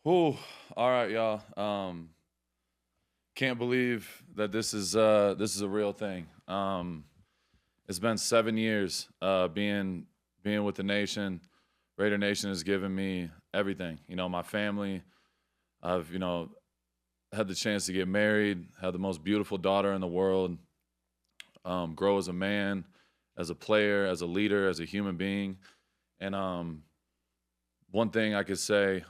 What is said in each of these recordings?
Whew. All right, y'all. Can't believe that this is a real thing. It's been 7 years being with the nation. Raider Nation has given me everything. My family. I've had the chance to get married, have the most beautiful daughter in the world, grow as a man, as a player, as a leader, as a human being. And one thing I could say,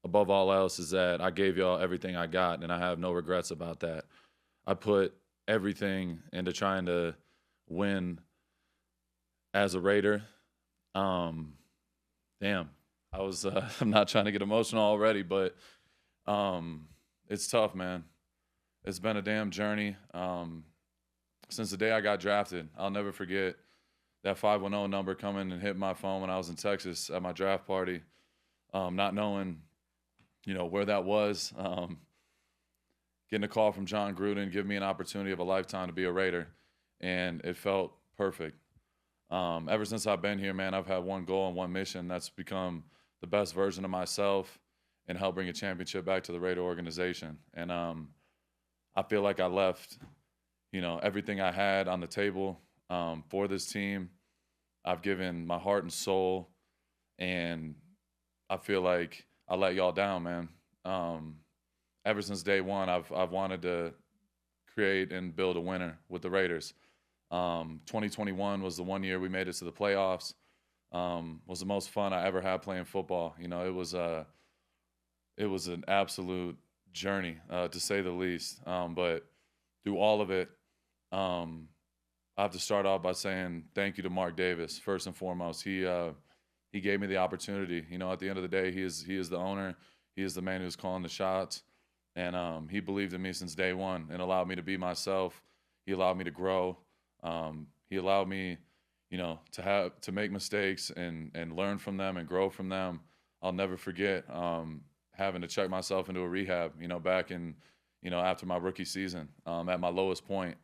above all else, is that I gave y'all everything I got, and I have no regrets about that. I put everything into trying to win as a Raider. Um, damn, I was. I'm not trying to get emotional already, but it's tough, man. It's been a damn journey. Since the day I got drafted, I'll never forget that 510 number coming and hit my phone when I was in Texas at my draft party, not knowing, where that was. Getting a call from John Gruden, giving me an opportunity of a lifetime to be a Raider, and it felt perfect. Ever since I've been here, man, I've had one goal and one mission. That's become the best version of myself and help bring a championship back to the Raider organization. And I feel like I left, everything I had on the table for this team. I've given my heart and soul, and I feel like I let y'all down, man. Ever since day one, I've wanted to create and build a winner with the Raiders. 2021 was the one year we made it to the playoffs. Was the most fun I ever had playing football. It was an absolute journey, to say the least. But through all of it, I have to start off by saying thank you to Mark Davis first and foremost. He gave me the opportunity. At the end of the day, he is the owner. He is the man who's calling the shots, and he believed in me since day one and allowed me to be myself. He allowed me to grow. He allowed me, to make mistakes and learn from them and grow from them. I'll never forget having to check myself into a rehab. Back in, after my rookie season, at my lowest point,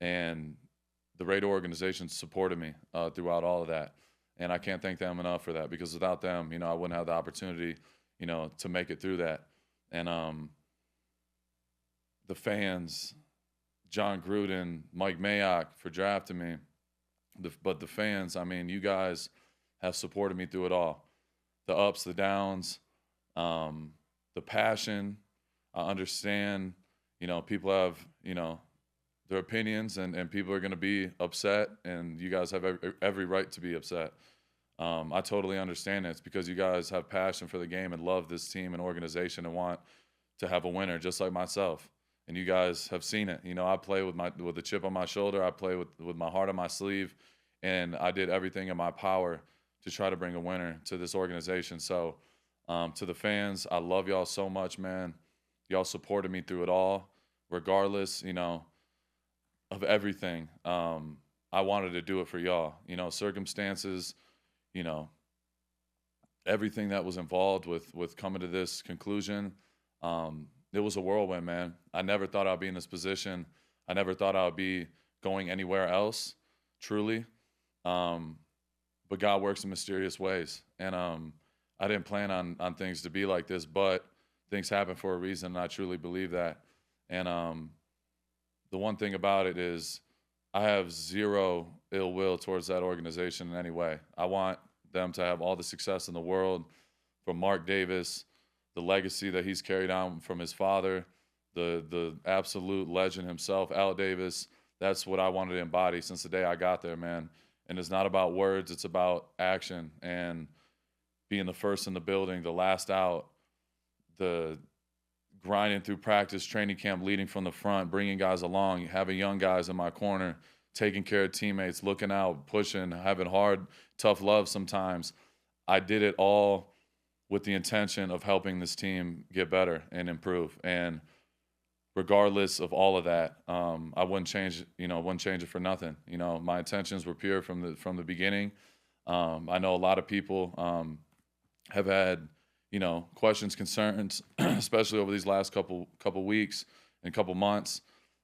and the Raider organization supported me throughout all of that. And I can't thank them enough for that, because without them, I wouldn't have the opportunity, to make it through that. And the fans, John Gruden, Mike Mayock for drafting me, but the fans, I mean, you guys have supported me through it all, the ups, the downs, the passion. I understand, people have, their opinions, and people are going to be upset, and you guys have every right to be upset. I totally understand it. It's because you guys have passion for the game and love this team and organization and want to have a winner, just like myself. And you guys have seen it. I play with a chip on my shoulder. I play with my heart on my sleeve, and I did everything in my power to try to bring a winner to this organization. So, to the fans, I love y'all so much, man. Y'all supported me through it all, regardless, of everything. I wanted to do it for y'all. Circumstances, you know, everything that was involved with coming to this conclusion. It was a whirlwind, man. I never thought I'd be in this position. I never thought I would be going anywhere else, truly. But God works in mysterious ways, and I didn't plan on things to be like this, but things happen for a reason, and I truly believe that. And the one thing about it is I have zero ill will towards that organization in any way. I want them to have all the success in the world, from Mark Davis, the legacy that he's carried on from his father, the absolute legend himself, Al Davis. That's what I wanted to embody since the day I got there, man. And it's not about words, it's about action and being the first in the building, the last out, the grinding through practice, training camp, leading from the front, bringing guys along, having young guys in my corner, taking care of teammates, looking out, pushing, having hard, tough love sometimes. I did it all with the intention of helping this team get better and improve. And regardless of all of that, I wouldn't change it for nothing. My intentions were pure from the beginning. I know a lot of people have had questions, concerns, especially over these last couple weeks and couple months.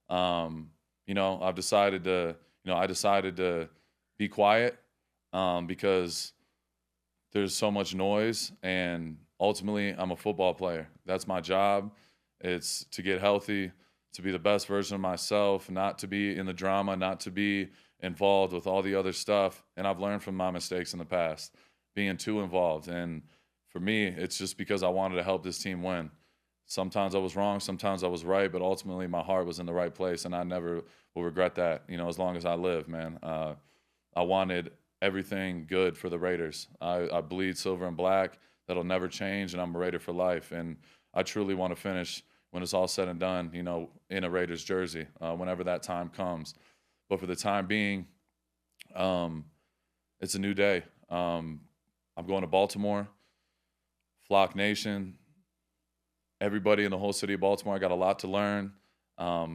I decided to be quiet because there's so much noise, and ultimately I'm a football player. That's my job. It's to get healthy, to be the best version of myself, not to be in the drama, not to be involved with all the other stuff. And I've learned from my mistakes in the past, being too involved. And for me, it's just because I wanted to help this team win. Sometimes I was wrong, sometimes I was right, but ultimately my heart was in the right place, and I never will regret that, as long as I live, man. I wanted everything good for the Raiders. I bleed silver and black. That'll never change, and I'm a Raider for life. And I truly want to finish when it's all said and done, in a Raiders jersey, whenever that time comes. But for the time being, it's a new day. I'm going to Baltimore, Flock Nation, everybody in the whole city of Baltimore. I got a lot to learn.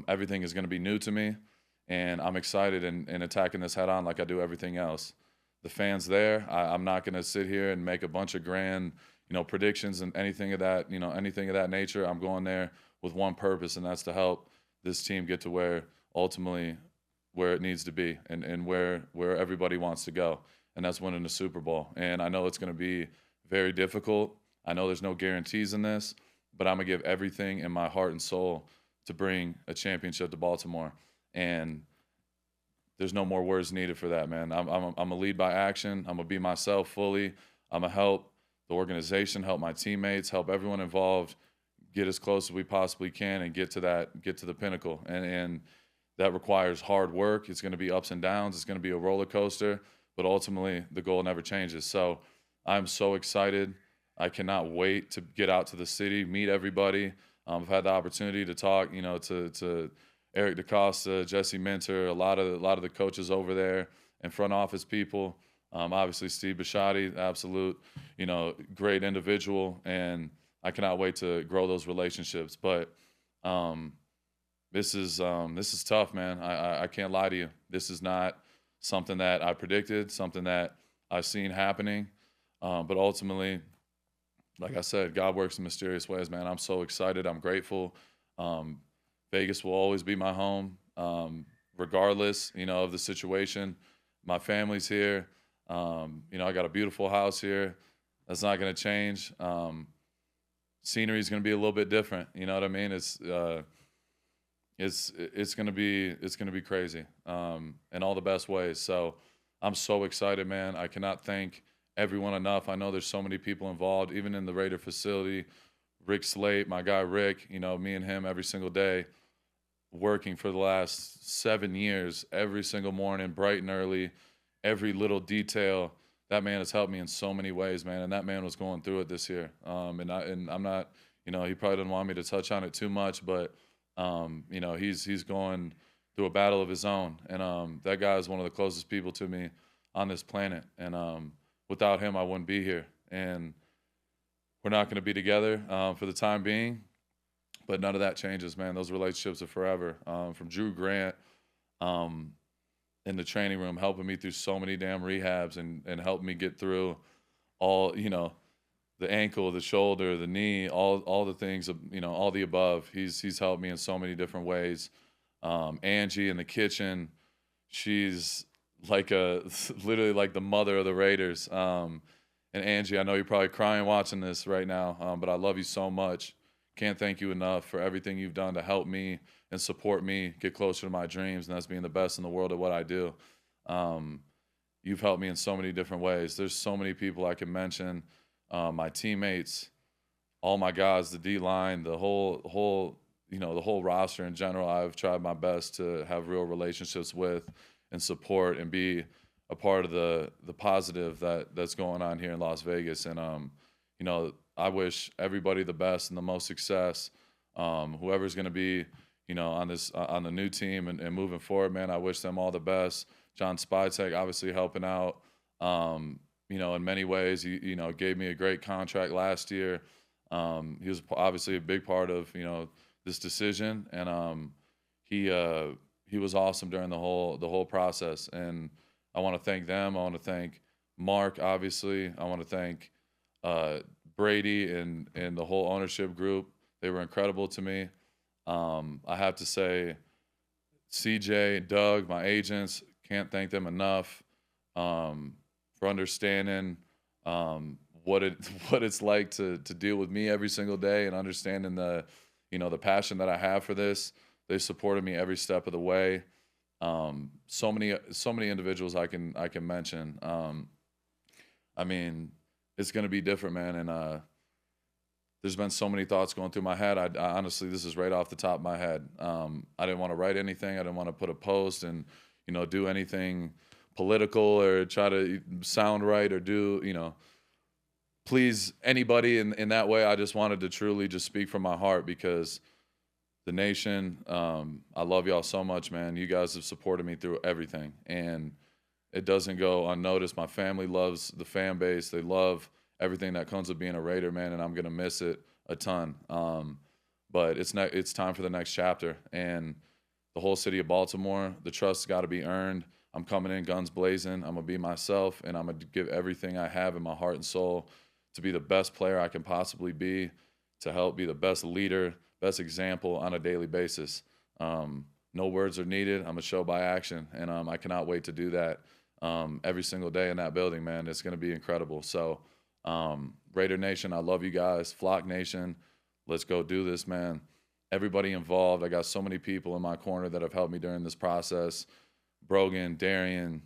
Everything is going to be new to me, and I'm excited in attacking this head on like I do everything else. The fans there, I'm not going to sit here and make a bunch of grand, predictions and anything of that nature. I'm going there with one purpose, and that's to help this team get to where it needs to be, and where everybody wants to go, and that's winning the Super Bowl. And I know it's going to be very difficult. I know there's no guarantees in this, but I'm going to give everything in my heart and soul to bring a championship to Baltimore. And there's no more words needed for that, man. I'm a lead by action. I'm going to be myself fully. I'm going to help the organization, help my teammates, help everyone involved get as close as we possibly can and get to the pinnacle. And that requires hard work. It's going to be ups and downs. It's going to be a roller coaster, but ultimately the goal never changes. So I'm so excited. I cannot wait to get out to the city, meet everybody. I've had the opportunity to talk, to Eric DaCosta, Jesse Minter, a lot of the coaches over there and front office people. Obviously Steve Bisciotti, absolute, great individual, and I cannot wait to grow those relationships. But this is tough, man. I can't lie to you. This is not something that I predicted, something that I've seen happening. But ultimately, like I said, God works in mysterious ways, man. I'm so excited. I'm grateful. Vegas will always be my home, regardless, of the situation. My family's here. I got a beautiful house here. That's not going to change. Scenery is going to be a little bit different. You know what I mean? It's going to be crazy, in all the best ways. So I'm so excited, man. I cannot thank everyone enough. I know there's so many people involved, even in the Raider facility. Rick Slate, my guy Rick, me and him every single day, working for the last 7 years, every single morning, bright and early, every little detail. That man has helped me in so many ways, man. And that man was going through it this year. And I'm not, he probably didn't want me to touch on it too much, but he's going through a battle of his own. And that guy is one of the closest people to me on this planet. And without him, I wouldn't be here. And we're not going to be together for the time being, but none of that changes, man. Those relationships are forever. From Drew Grant in the training room, helping me through so many damn rehabs and helping me get through all, the ankle, the shoulder, the knee, all the things, all the above. He's helped me in so many different ways. Angie in the kitchen, she's literally like the mother of the Raiders. And Angie, I know you're probably crying watching this right now, but I love you so much. Can't thank you enough for everything you've done to help me and support me get closer to my dreams, and that's being the best in the world at what I do. You've helped me in so many different ways. There's so many people I can mention. My teammates, all my guys, the D-line, the whole roster in general. I've tried my best to have real relationships with and support and be a part of the positive that's going on here in Las Vegas. And I wish everybody the best and the most success. Whoever's going to be, on the new team and moving forward, man, I wish them all the best. John Spytek obviously helping out, in many ways. He gave me a great contract last year. He was obviously a big part of, this decision, and he was awesome during the whole process. And I want to thank them. I want to thank Mark, obviously. I want to thank Brady and the whole ownership group. They were incredible to me. I have to say, CJ, Doug, my agents, can't thank them enough for understanding what it what it's like to deal with me every single day and understanding the the passion that I have for this. They supported me every step of the way. So many individuals I can mention. I mean, it's gonna be different, man. And there's been so many thoughts going through my head. I honestly, this is right off the top of my head. I didn't want to write anything. I didn't want to put a post and do anything political or try to sound right or do please anybody in that way. I just wanted to truly just speak from my heart because the nation, I love y'all so much, man. You guys have supported me through everything, and it doesn't go unnoticed. My family loves the fan base. They love everything that comes with being a Raider, man, and I'm gonna miss it a ton. But it's time for the next chapter, and the whole city of Baltimore, the trust's got to be earned. I'm coming in guns blazing. I'm gonna be myself, and I'm gonna give everything I have in my heart and soul to be the best player I can possibly be, to help be the best leader, best example on a daily basis. No words are needed. I'm a show by action, and I cannot wait to do that every single day in that building, man. It's going to be incredible. So, Raider Nation, I love you guys. Flock Nation, let's go do this, man. Everybody involved. I got so many people in my corner that have helped me during this process. Brogan, Darian,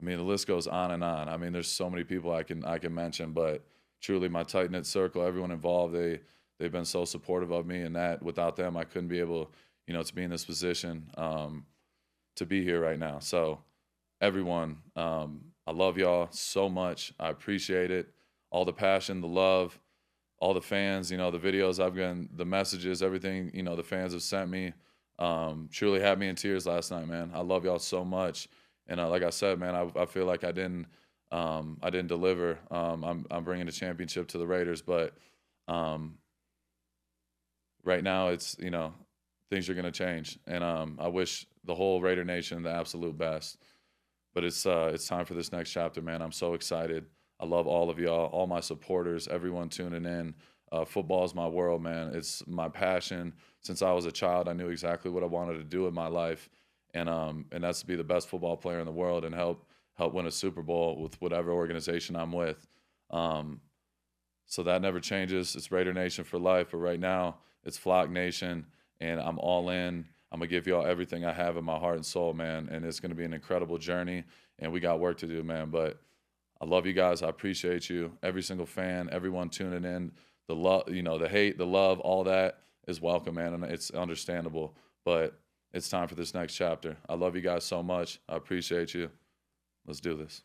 I mean, the list goes on and on. I mean, there's so many people I can mention, but truly my tight-knit circle, everyone involved, they've been so supportive of me, and that without them, I couldn't be able, to be in this position, to be here right now. So everyone, I love y'all so much. I appreciate it. All the passion, the love, all the fans, the videos I've gotten, the messages, everything, the fans have sent me, truly had me in tears last night, man. I love y'all so much. And like I said, man, I feel like I didn't deliver. I'm bringing a championship to the Raiders, but right now it's things are going to change, and I wish the whole Raider Nation the absolute best. But it's time for this next chapter, man. I'm so excited. I love all of y'all, all my supporters, everyone tuning in. Football is my world, man. It's my passion. Since I was a child, I knew exactly what I wanted to do in my life. And that's to be the best football player in the world and help win a Super Bowl with whatever organization I'm with. So that never changes. It's Raider Nation for life. But right now, it's Flock Nation, and I'm all in. I'm going to give y'all everything I have in my heart and soul, man. And it's going to be an incredible journey, and we got work to do, man. But I love you guys. I appreciate you. Every single fan, everyone tuning in. The love, the hate, the love, all that is welcome, man. And it's understandable. But it's time for this next chapter. I love you guys so much. I appreciate you. Let's do this.